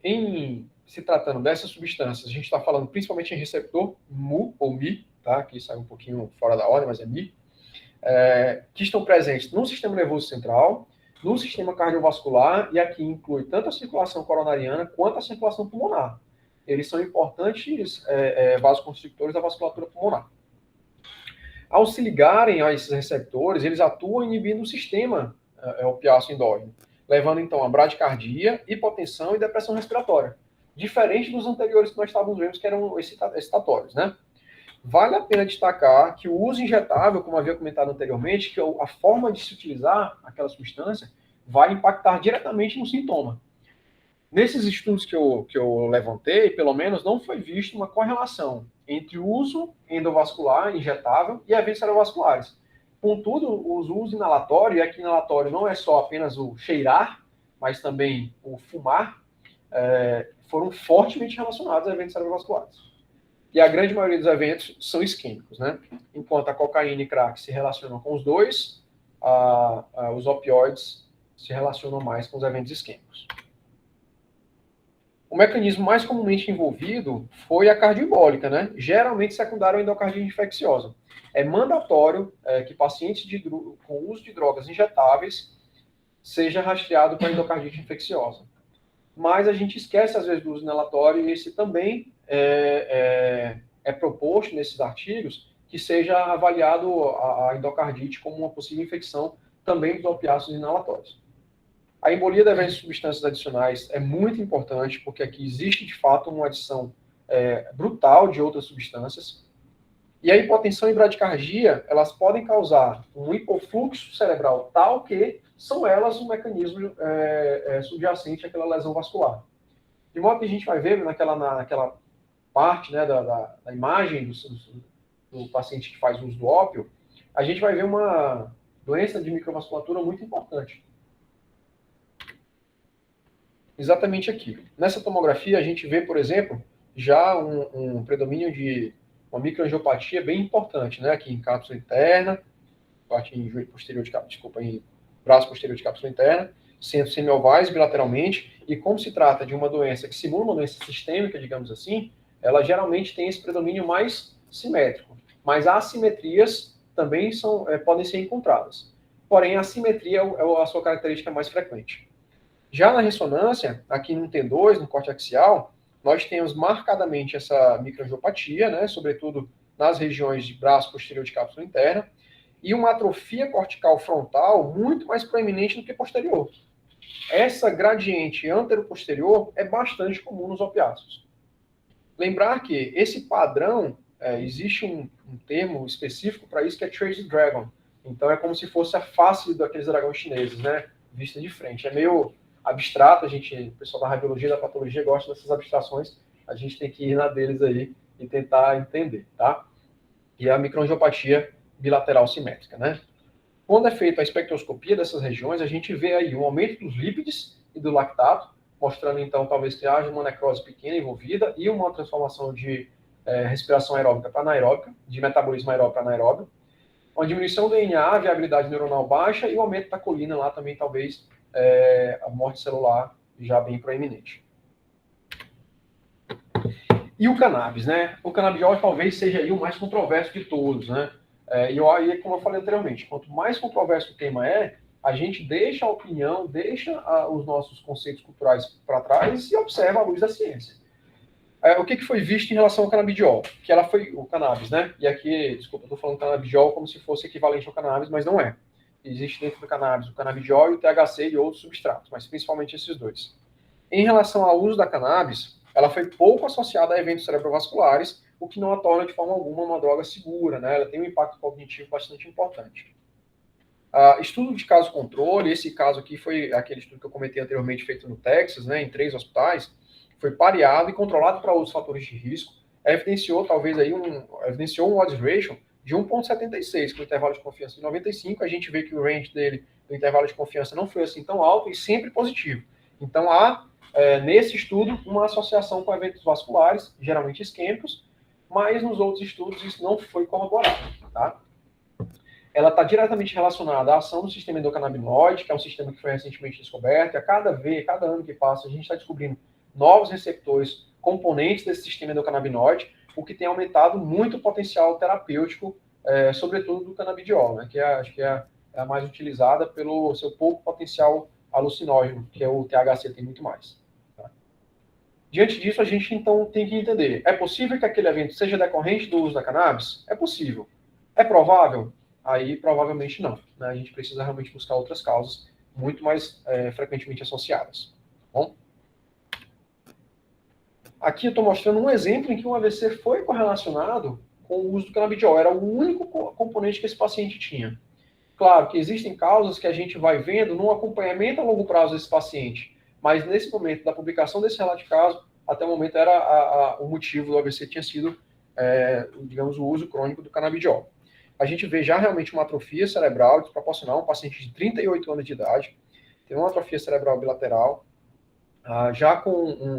se tratando dessas substâncias, a gente está falando principalmente em receptor MU ou MI, tá? Aqui sai um pouquinho fora da ordem, mas é MI, que estão presentes no sistema nervoso central, no sistema cardiovascular, e aqui inclui tanto a circulação coronariana quanto a circulação pulmonar. Eles são importantes vasoconstrictores da vasculatura pulmonar. Ao se ligarem a esses receptores, eles atuam inibindo o sistema opiáceo endógeno, levando então a bradicardia, hipotensão e depressão respiratória, diferente dos anteriores que nós estávamos vendo, que eram excitatórios, né? Vale a pena destacar que o uso injetável, como havia comentado anteriormente, que a forma de se utilizar aquela substância vai impactar diretamente no sintoma. Nesses estudos que eu levantei, pelo menos, não foi visto uma correlação entre o uso endovascular injetável e eventos cerebrovasculares. Contudo, os usos inalatórios, e aqui inalatório não é só apenas o cheirar, mas também o fumar, foram fortemente relacionados a eventos cerebrovasculares. E a grande maioria dos eventos são isquêmicos, né? Enquanto a cocaína e crack se relacionam com os dois, os opioides se relacionam mais com os eventos isquêmicos. O mecanismo mais comumente envolvido foi a cardioembólica, né? Geralmente secundária à endocardite infecciosa. É mandatório que pacientes com uso de drogas injetáveis seja rastreado para endocardite infecciosa. Mas a gente esquece, às vezes, do uso inalatório, e esse também é proposto nesses artigos que seja avaliado a endocardite como uma possível infecção também dos opiáceos inalatórios. A embolia de eventos de substâncias adicionais é muito importante, porque aqui existe, de fato, uma adição brutal de outras substâncias. E a hipotensão e bradicardia, elas podem causar um hipofluxo cerebral tal que são elas um mecanismo subjacente àquela lesão vascular. De modo que a gente vai ver naquela parte, né, da imagem do paciente que faz uso do ópio, a gente vai ver uma doença de microvasculatura muito importante. Exatamente aqui. Nessa tomografia, a gente vê, por exemplo, já um predomínio de uma microangiopatia bem importante, né? Aqui em cápsula interna, parte em joelho posterior de cápsula, em braço posterior de cápsula interna, centro semiovais bilateralmente, e como se trata de uma doença que simula uma doença sistêmica, digamos assim, ela geralmente tem esse predomínio mais simétrico. Mas assimetrias também podem ser encontradas. Porém, a assimetria é a sua característica mais frequente. Já na ressonância, aqui no T2, no corte axial, nós temos marcadamente essa microangiopatia, né, sobretudo nas regiões de braço posterior de cápsula interna, e uma atrofia cortical frontal muito mais proeminente do que posterior. Essa gradiente antero-posterior é bastante comum nos opiáceos. Lembrar que esse padrão, existe um termo específico para isso, que é Trace Dragon. Então é como se fosse a face daqueles dragões chineses, né, vista de frente. É meio abstrato, o pessoal da radiologia, da patologia gosta dessas abstrações, a gente tem que ir na deles aí e tentar entender, tá? E a microangiopatia bilateral simétrica, né? Quando é feita a espectroscopia dessas regiões, a gente vê aí um aumento dos lípides e do lactato, mostrando então talvez que haja uma necrose pequena envolvida e uma transformação de respiração aeróbica para anaeróbica, de metabolismo aeróbico para anaeróbico, uma diminuição do DNA, viabilidade neuronal baixa e o aumento da colina lá também talvez a morte celular já bem proeminente. E o cannabis, né? O canabiol talvez seja aí o mais controverso de todos, né? E como eu falei anteriormente, quanto mais controverso o tema a gente deixa a opinião, deixa os nossos conceitos culturais para trás e observa a luz da ciência. O que foi visto em relação ao canabidiol? Que ela foi o cannabis, né? E aqui, desculpa, eu estou falando canabidiol como se fosse equivalente ao cannabis, mas não é. Existe dentro do cannabis o canabidiol e o THC e outros substratos, mas principalmente esses dois. Em relação ao uso da cannabis, ela foi pouco associada a eventos cerebrovasculares, o que não a torna de forma alguma uma droga segura, né? Ela tem um impacto cognitivo bastante importante. Estudo de caso controle, esse caso aqui foi aquele estudo que eu comentei anteriormente, feito no Texas, né, em 3 hospitais, foi pareado e controlado para outros fatores de risco, evidenciou talvez aí evidenciou um odds ratio de 1,76, com intervalo de confiança de 95, a gente vê que o range dele, do intervalo de confiança, não foi assim tão alto e sempre positivo. Então há, nesse estudo, uma associação com eventos vasculares, geralmente isquêmicos, mas nos outros estudos isso não foi corroborado, tá? Ela está diretamente relacionada à ação do sistema endocannabinoide, que é um sistema que foi recentemente descoberto, e a cada ano que passa, a gente está descobrindo novos receptores, componentes desse sistema endocannabinoide, o que tem aumentado muito o potencial terapêutico, sobretudo do canabidiol, né, que acho que é a mais utilizada pelo seu pouco potencial alucinógeno, que é o THC tem muito mais. Tá? Diante disso, a gente então tem que entender, é possível que aquele evento seja decorrente do uso da cannabis? É possível. É provável? Aí provavelmente não. Né? A gente precisa realmente buscar outras causas muito mais frequentemente associadas. Bom? Aqui eu estou mostrando um exemplo em que um AVC foi correlacionado com o uso do canabidiol. Era o único componente que esse paciente tinha. Claro que existem causas que a gente vai vendo no acompanhamento a longo prazo desse paciente, mas nesse momento da publicação desse relato de caso, até o momento era o motivo do AVC tinha sido, digamos, o uso crônico do canabidiol. A gente vê já realmente uma atrofia cerebral desproporcional, um paciente de 38 anos de idade, tem uma atrofia cerebral bilateral, já com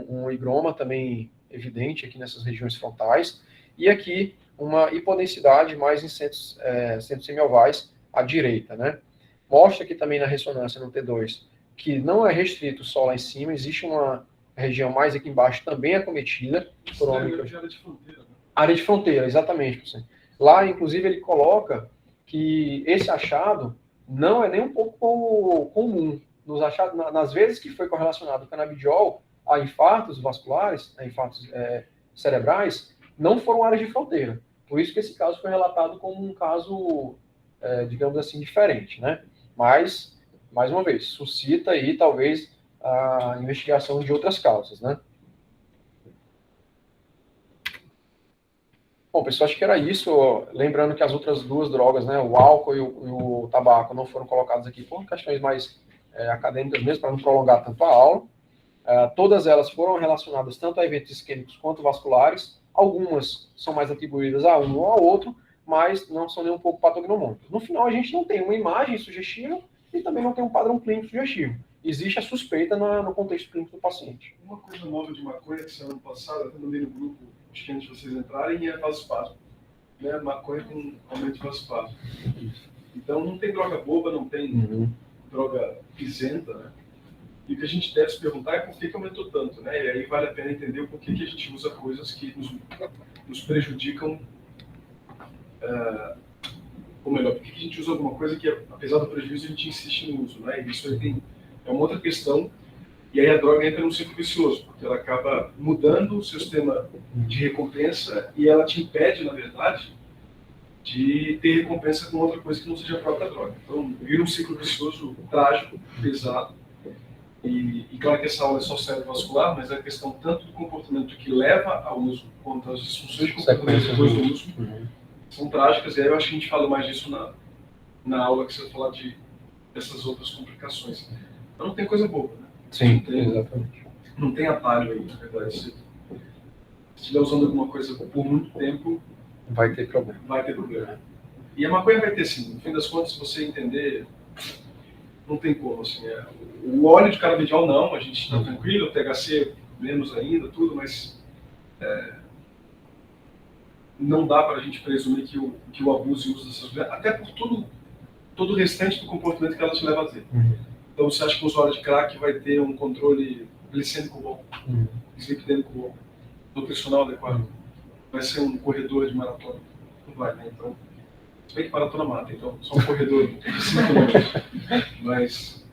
um higroma também evidente aqui nessas regiões frontais, e aqui uma hipodensidade mais em centros semiovais à direita, né? Mostra aqui também na ressonância no T2 que não é restrito só lá em cima, existe uma região mais aqui embaixo também acometida por uma área de fronteira, né? Área de fronteira, exatamente, professor. Lá, inclusive, ele coloca que esse achado não é nem um pouco comum. Nas vezes que foi correlacionado o canabidiol a infartos vasculares, a infartos cerebrais, não foram áreas de fronteira. Por isso que esse caso foi relatado como um caso, digamos assim, diferente, né? Mas, mais uma vez, suscita aí, talvez, a investigação de outras causas, né? Bom, pessoal, acho que era isso. Lembrando que as outras duas drogas, né, o álcool e o tabaco, não foram colocados aqui por questões mais acadêmicas mesmo, para não prolongar tanto a aula. Todas elas foram relacionadas tanto a eventos isquêmicos quanto vasculares. Algumas são mais atribuídas a um ou a outro, mas não são nem um pouco patognomônicas. No final, a gente não tem uma imagem sugestiva e também não tem um padrão clínico sugestivo. Existe a suspeita no contexto clínico do paciente. Uma coisa nova de maconha que saiu ano passado, eu mandei no grupo antes de vocês entrarem, é vasospasmo. Né? Maconha com aumento de vasospasmo. Então não tem droga boba, não tem droga isenta, né? E o que a gente deve se perguntar é por que aumentou tanto, né? E aí vale a pena entender o porquê que a gente usa coisas que nos prejudicam, ou melhor, por que a gente usa alguma coisa que, apesar do prejuízo, a gente insiste no uso, né? E isso aí é uma outra questão. E aí a droga entra num ciclo vicioso, porque ela acaba mudando o sistema de recompensa e ela te impede, na verdade, de ter recompensa com outra coisa que não seja a própria droga. Então, vira um ciclo vicioso trágico, pesado. E claro que essa aula é só cerebrovascular, mas é a questão tanto do comportamento que leva ao uso, quanto as disfunções de comportamento depois do uso, são trágicas. E aí eu acho que a gente fala mais disso na aula que você vai falar dessas outras complicações. Então não tem coisa boa, né? Sim, exatamente. Não tem atalho aí, na verdade. Se estiver usando alguma coisa por muito tempo, vai ter problema. Vai ter problema. E a maconha vai ter sim. No fim das contas, se você entender, não tem como. Assim, o óleo de canabidiol não, a gente está tranquilo, o THC menos ainda, tudo, mas não dá para a gente presumir que o abuso e uso dessas drogas, até por todo o restante do comportamento que ela te leva a ter. Então, você acha que o usuário de crack vai ter um controle glicêmico bom, dislipidêmico bom, nutricional adequado? Vai ser um corredor de maratona? Não vai, né? Então, se bem que maratona mata, então só um corredor de 5 km. Mas,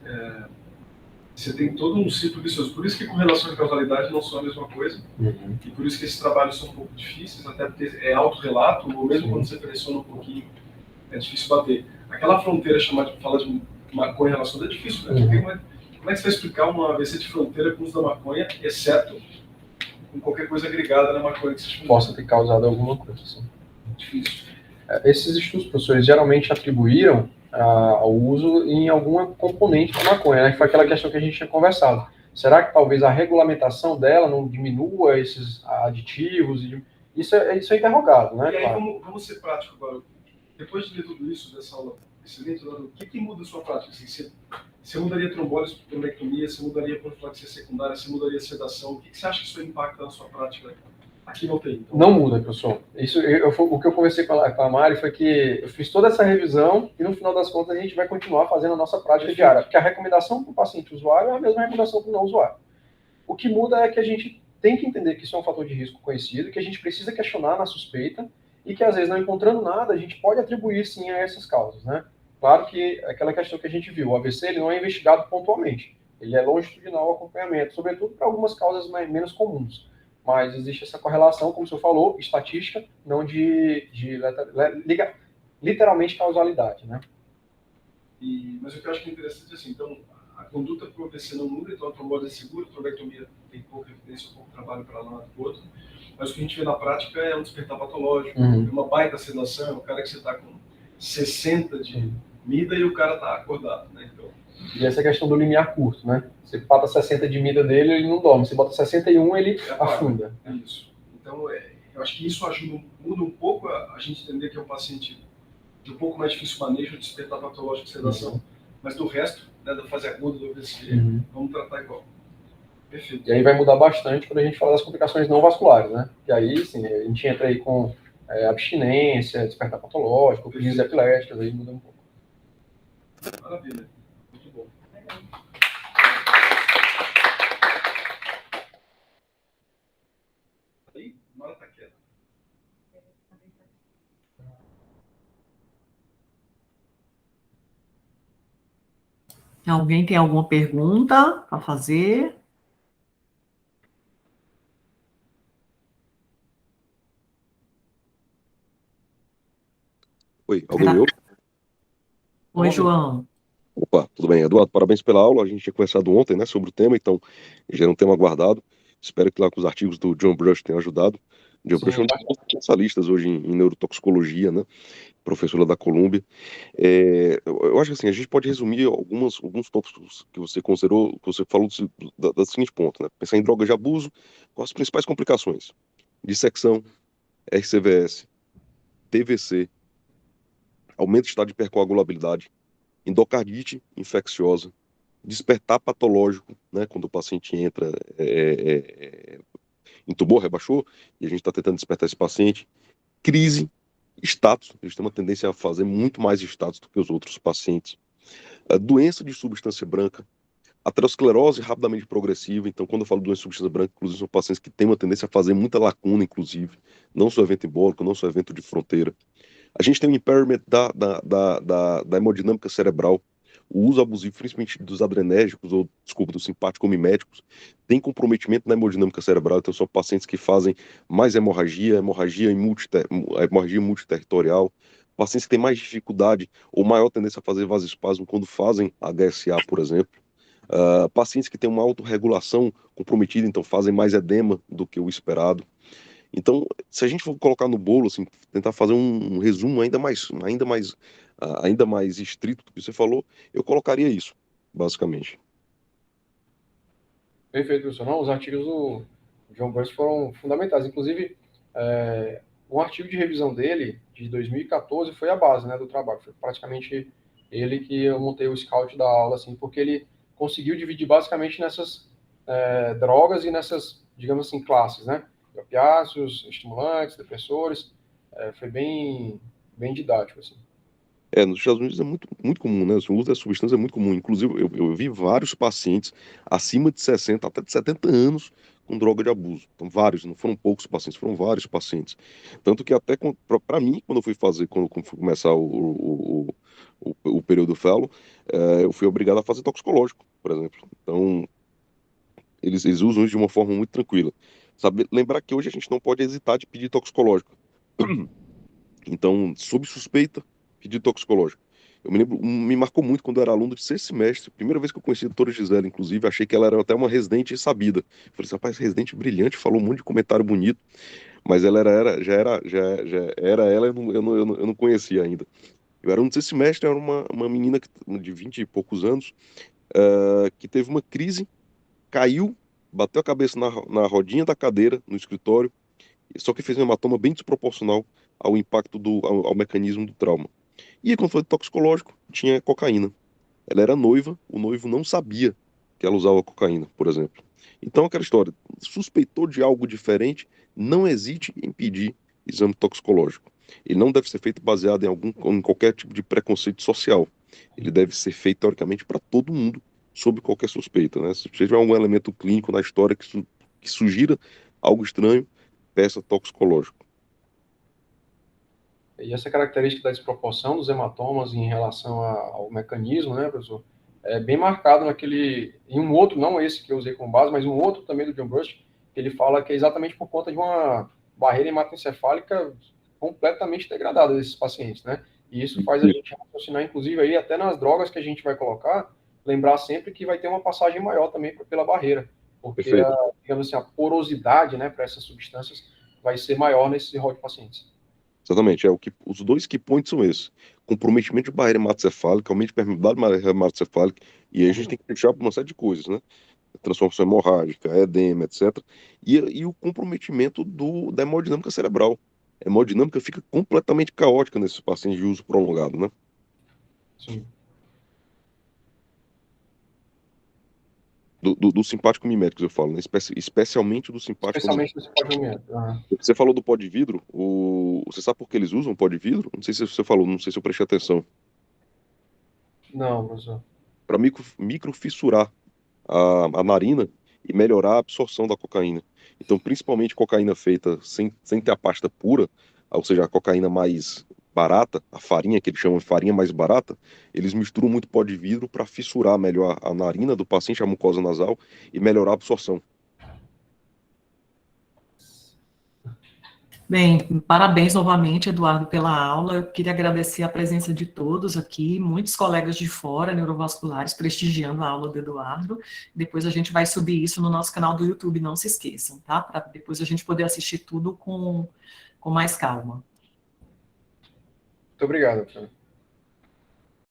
você tem todo um ciclo vicioso. Por isso que correlação e causalidade não são a mesma coisa, e por isso que esses trabalhos são um pouco difíceis, até porque é autorrelato, ou mesmo quando você pressiona um pouquinho, é difícil bater. Aquela fronteira chamada de falar de uma correlação é difícil, né? Porque como é que você vai explicar uma AVC de fronteira com o uso da maconha, exceto com qualquer coisa agregada na maconha que você possa ter causado alguma coisa, assim. Difícil. Esses estudos, professores, geralmente atribuíram ao uso em alguma componente da maconha, né? Que foi aquela questão que a gente tinha conversado. Será que talvez a regulamentação dela não diminua esses aditivos? Isso é interrogado, né? E aí, Claro. vamos ser práticos agora. Depois de ler tudo isso, dessa aula excelente, o que muda a sua prática? Assim, você mudaria trombose, trombectomia, você mudaria profilaxia secundária, você mudaria sedação? O que você acha que isso impacta na sua prática? Aqui não tem. Então... Não muda, professor. O que eu conversei com a Mari foi que eu fiz toda essa revisão e, no final das contas, a gente vai continuar fazendo a nossa prática diária. Porque a recomendação para o paciente usuário é a mesma recomendação para o não usuário. O que muda é que a gente tem que entender que isso é um fator de risco conhecido, que a gente precisa questionar na suspeita e que, às vezes, não encontrando nada, a gente pode atribuir, sim, a essas causas, né? Claro que aquela questão que a gente viu, o AVC, ele não é investigado pontualmente. Ele é longitudinal o acompanhamento, sobretudo para algumas causas menos comuns. Mas existe essa correlação, como o senhor falou, estatística, não literalmente causalidade, né? Mas o que eu acho que é interessante é assim, então, a conduta para o AVC não muda, então a trombose é segura, a trombectomia tem pouca evidência, pouco trabalho para lá do outro, mas o que a gente vê na prática é um despertar patológico, é uma baita sedação, o cara que você está com 60 de mida e o cara está acordado, né? Então, e essa questão do limiar curto, né? Você bota 60 de mida dele, ele não dorme. Você bota 61, ele afunda. É isso. Então, eu acho que isso muda um pouco a gente entender que é um paciente de um pouco mais difícil manejo, despertar patológico de sedação, mas do resto, né, da fase aguda do AVC, vamos tratar igual. Perfeito. E aí vai mudar bastante quando a gente fala das complicações não vasculares, né? Que aí, sim, a gente entra aí com abstinência, despertar patológico, crises epiléticas, aí muda um pouco. Maravilha. Muito bom. Aí, Mara tá quieta. Alguém tem alguma pergunta para fazer? Oi, alguém me ouve? Oi, João. Opa, tudo bem. Eduardo, parabéns pela aula. A gente tinha conversado ontem, né, sobre o tema, então já era um tema aguardado. Espero que lá com os artigos do John Brush tenham ajudado. John Brush é um dos especialistas hoje em neurotoxicologia, né, professora da Colômbia. Eu acho que assim, a gente pode resumir alguns tópicos que você considerou, que você falou da seguinte ponto, né, pensar em drogas de abuso, quais as principais complicações? Dissecção, RCVS, TVC, aumento do estado de hipercoagulabilidade, endocardite infecciosa, despertar patológico, né, quando o paciente entra, entubou, rebaixou, e a gente está tentando despertar esse paciente, crise, status, eles têm uma tendência a fazer muito mais status do que os outros pacientes, a doença de substância branca, aterosclerose rapidamente progressiva, então quando eu falo de doença de substância branca, inclusive são pacientes que têm uma tendência a fazer muita lacuna, inclusive, não só evento embólico, não só evento de fronteira. A gente tem um impairment da hemodinâmica cerebral, o uso abusivo, principalmente dos adrenérgicos, ou, desculpa, dos simpático-miméticos, tem comprometimento na hemodinâmica cerebral, então são pacientes que fazem mais hemorragia multiterritorial, pacientes que têm mais dificuldade ou maior tendência a fazer vasoespasmo quando fazem HSA, por exemplo. Pacientes que têm uma autorregulação comprometida, então fazem mais edema do que o esperado. Então, se a gente for colocar no bolo, assim, tentar fazer um resumo ainda mais estrito do que você falou, eu colocaria isso, basicamente. Perfeito, professor. Não, os artigos do John Brush foram fundamentais. Inclusive, um artigo de revisão dele, de 2014, foi a base, né, do trabalho. Foi praticamente ele que eu montei o scout da aula, assim, porque ele conseguiu dividir basicamente nessas drogas e nessas, digamos assim, classes, né? Opiáceos, estimulantes, depressores. Foi bem didático, assim. Nos Estados Unidos é muito, muito comum, né? O uso da substância é muito comum. Inclusive, eu vi vários pacientes acima de 60, até de 70 anos com droga de abuso. Então, vários, não foram poucos pacientes, foram vários pacientes. Tanto que até para mim, quando eu fui fazer, quando fui começar o período fellow, eu fui obrigado a fazer toxicológico, por exemplo. Então, eles usam isso de uma forma muito tranquila. Sabe, lembrar que hoje a gente não pode hesitar de pedir toxicológico. Então, sob suspeita, pedi toxicológico. Eu me lembro, me marcou muito quando eu era aluno de sexto semestre. Primeira vez que eu conheci a doutora Gisele, inclusive, achei que ela era até uma residente sabida. Falei assim, rapaz, residente brilhante, falou um monte de comentário bonito, mas ela já era ela, eu não conhecia ainda. Eu era aluno de sexto semestre, era uma menina de 20 e poucos anos, que teve uma crise, caiu, bateu a cabeça na rodinha da cadeira, no escritório, só que fez um hematoma bem desproporcional ao impacto ao mecanismo do trauma. E aí, quando foi toxicológico, tinha cocaína. Ela era noiva, o noivo não sabia que ela usava cocaína, por exemplo. Então, aquela história, suspeitou de algo diferente, não hesite em pedir exame toxicológico. Ele não deve ser feito baseado em qualquer tipo de preconceito social. Ele deve ser feito, teoricamente, para todo mundo, sob qualquer suspeita, né? Se tiver algum elemento clínico na história que sugira algo estranho, peça toxicológico. E essa característica da desproporção dos hematomas em relação ao mecanismo, né, professor, é bem marcado em um outro, não esse que eu usei como base, mas um outro também do John Brush, que ele fala que é exatamente por conta de uma barreira hematoencefálica completamente degradada desses pacientes, né? E isso faz a gente raciocinar, inclusive, aí até nas drogas que a gente vai colocar, lembrar sempre que vai ter uma passagem maior também pela barreira, porque, digamos assim, a porosidade, né, para essas substâncias vai ser maior nesse rol de pacientes. Exatamente, os dois key points são esses: comprometimento de barreira hematocefálica, aumento de permeabilidade de barreira hematocefálica, e aí a gente tem que deixar para uma série de coisas, né? Transformação hemorrágica, edema, etc. E o comprometimento da hemodinâmica cerebral. A hemodinâmica fica completamente caótica nesses pacientes de uso prolongado, né? Sim. Do simpático mimético, eu falo, né? Especialmente do simpático mimético. Especialmente nesse pós-momento. Uhum. Você falou do pó de vidro, você sabe por que eles usam pó de vidro? Não sei se você falou, não sei se eu prestei atenção. Não, professor. Para microfissurar a narina e melhorar a absorção da cocaína. Então, principalmente cocaína feita sem ter a pasta pura, ou seja, a cocaína mais barata, a farinha que eles chamam de farinha mais barata, eles misturam muito pó de vidro para fissurar melhor a narina do paciente, a mucosa nasal, e melhorar a absorção. Bem, parabéns novamente, Eduardo, pela aula. Eu queria agradecer a presença de todos aqui, muitos colegas de fora, neurovasculares, prestigiando a aula do Eduardo. Depois a gente vai subir isso no nosso canal do YouTube, não se esqueçam, tá? Para depois a gente poder assistir tudo com mais calma. Muito obrigado, professor.